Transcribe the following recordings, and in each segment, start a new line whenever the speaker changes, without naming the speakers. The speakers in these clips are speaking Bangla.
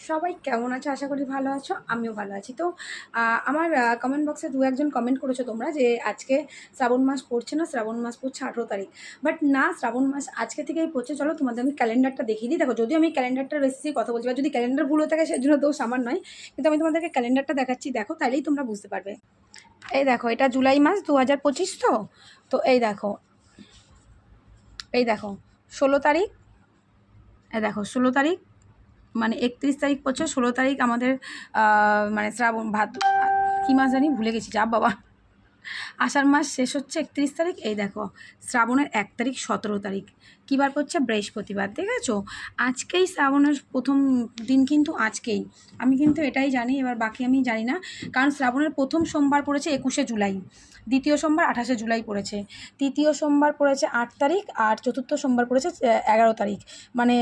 সবাই কেমন আছো? আশা করি ভালো আছো, আমিও ভালো আছি। তো আমার কমেন্ট বক্সে দু একজন কমেন্ট করেছো তোমরা যে আজকে শ্রাবণ মাস পড়ছে না, শ্রাবণ মাস পড়ছে 18 তারিখ। বাট না, শ্রাবণ মাস আজকে থেকেই পড়ছে। চলো তোমাদের আমি ক্যালেন্ডারটা দেখিয়ে দিই। দেখো, যদিও আমি ক্যালেন্ডারটার বেসিসে কথা বলছি, বা যদি ক্যালেন্ডার ভুল হয়ে থাকে সেজন্য দোষ আমার নয়, কিন্তু আমি তোমাদেরকে ক্যালেন্ডারটা দেখাচ্ছি, দেখো তাইলেই তোমরা বুঝতে পারবে। এই দেখো, এটা জুলাই মাস 2025। তো এই দেখো 16 তারিখ। এই দেখো 16 তারিখ, মানে 31 তারিখ পড়ছে, 16 তারিখ আমাদের মানে শ্রাবণ কী মাস জানি, ভুলে গেছি, যা বাবা। আষাঢ় মাস শেষ হচ্ছে 31 তারিখ। এই দেখো শ্রাবণের 1 তারিখ 17 তারিখ কী বার পড়ছে? বৃহস্পতিবার। দেখেছো, আজকেই শ্রাবণের প্রথম দিন, কিন্তু আজকেই। আমি কিন্তু এটাই জানি, এবার বাকি আমি জানি না, কারণ শ্রাবণের প্রথম সোমবার পড়েছে 21শে জুলাই, দ্বিতীয় সোমবার 28শে জুলাই পড়েছে, তৃতীয় সোমবার পড়েছে 8 তারিখ, আর চতুর্থ সোমবার পড়েছে 11 তারিখ, মানে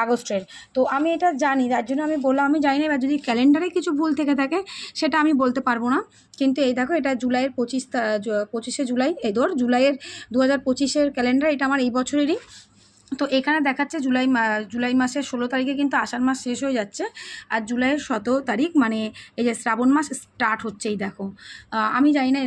আগস্টের। তো আমি এটা জানি, তার জন্য আমি বললাম আমি জানি না। এবার যদি ক্যালেন্ডারে কিছু ভুল থেকে থাকে সেটা আমি বলতে পারবো না। কিন্তু এই দেখো, এটা জুলাইয়ের 25শে জুলাই, এই ধর জুলাইয়ের 2025-এর ক্যালেন্ডার, এটা আমার এই বছরেরই। তো এখানে দেখাচ্ছে জুলাই মাসের 16 তারিখে কিন্তু আষাঢ় মাস শেষ হয়ে যাচ্ছে, আর জুলাইয়ের 17 তারিখ মানে এই যে শ্রাবণ মাস স্টার্ট হচ্ছে। এই দেখো, আমি জানি না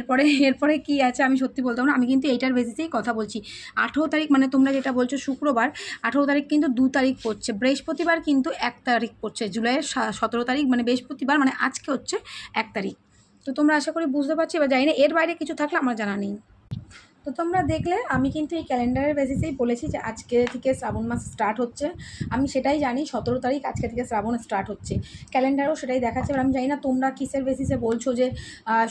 এরপরে কী আছে, আমি সত্যি বলতাম না। আমি কিন্তু এইটার বেসিসেই কথা বলছি। 18 তারিখ মানে তোমরা যেটা বলছো শুক্রবার, 18 তারিখ কিন্তু 2 তারিখ পড়ছে, বৃহস্পতিবার কিন্তু 1 তারিখ পড়ছে, জুলাইয়ের 17 তারিখ মানে বৃহস্পতিবার, মানে আজকে হচ্ছে 1 তারিখ। তো তোমরা আশা করি বুঝতে পারছি, এবার জানি না এর বাইরে কিছু থাকলে আমার জানা নেই। তো তোমরা দেখলে, আমি কিন্তু এই ক্যালেন্ডারের বেসিসেই বলেছি যে আজকে থেকে শ্রাবণ মাস স্টার্ট হচ্ছে। আমি সেটাই জানি, 17 তারিখ আজকে থেকে শ্রাবণ স্টার্ট হচ্ছে, ক্যালেন্ডারও সেটাই দেখাচ্ছে। এবার আমি জানি না তোমরা কিসের বেসিসে বলছো যে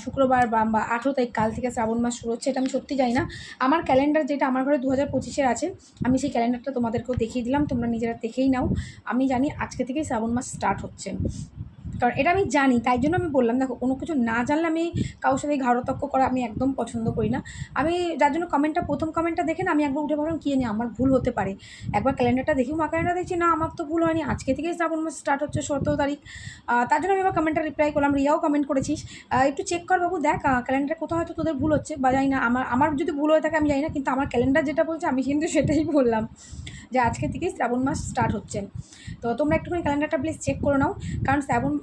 শুক্রবার বা 18 তারিখ কাল থেকে শ্রাবণ মাস শুরু হচ্ছে, এটা আমি সত্যি জানি না। আমার ক্যালেন্ডার যেটা আমার ঘরে 2025-এর আছে, আমি সেই ক্যালেন্ডারটা তোমাদেরকেও দেখিয়ে দিলাম, তোমরা নিজেরা দেখেই নাও। আমি জানি আজকে থেকেই শ্রাবণ মাস স্টার্ট হচ্ছে, কারণ এটা আমি জানি, তাই জন্য আমি বললাম। দেখো, কোনো কিছু না জানলে আমি কারোর সাথে ঘাড়তক্ক করা আমি একদম পছন্দ করি না। আমি যার জন্য প্রথম কমেন্টটা দেখে না, আমি একবার উঠে ভাবলাম কী জানি আমার ভুল হতে পারে, একবার ক্যালেন্ডারটা দেখি, ক্যালেন্ডার দেখছি না, আমার তো ভুল হয়নি, আজকে থেকেই শ্রাবণ মাস স্টার্ট হচ্ছে 17 তারিখ। তার জন্য আমি এবার কমেন্টটা রিপ্লাই করলাম। রিয়াও কমেন্ট করেছিস, একটু চেক কর বাবু, দেখ ক্যালেন্ডারে কোথাও হয়তো তোদের ভুল হচ্ছে, বা জানি না, আমার যদি ভুল হয়ে থাকে আমি জানি না, কিন্তু আমার ক্যালেন্ডার যেটা বলছে আমি কিন্তু সেটাই বললাম, যে আজকে থেকেই শ্রাবণ মাস স্টার্ট হচ্ছে। তো তোমরা একটুখানি ক্যালেন্ডারটা প্লিজ চেক করে নাও, কারণ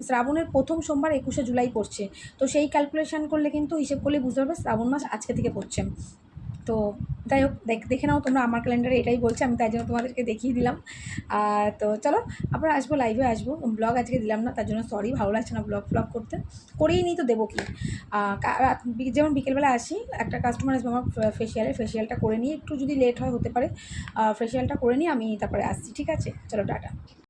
শ্রাবণের প্রথম সোমবার 21শে জুলাই পড়ছে। তো সেই ক্যালকুলেশন করলে কিন্তু, হিসেব করলে বুঝতে পারবে শ্রাবণ মাস আজকে থেকে পড়ছে। তো যাই হোক, দেখে নাও তোমরা, আমার ক্যালেন্ডারে এটাই বলছে, আমি তাই জন্য তোমাদেরকে দেখিয়ে দিলাম। তো চলো, আবার আসবো, লাইভে আসবো। ব্লগ আজকে দিলাম না, তার জন্য সরি, ভালো লাগছে না ব্লগ করতে, করেই নিই তো দেবো কি। যেমন বিকেলবেলা আসি, একটা কাস্টমার আসবে আমার ফেসিয়ালটা করে নিয়ে, একটু যদি লেট হতে পারে, ফেসিয়ালটা করে নিয়ে আমি তারপরে আসছি, ঠিক আছে? চলো, টাটা।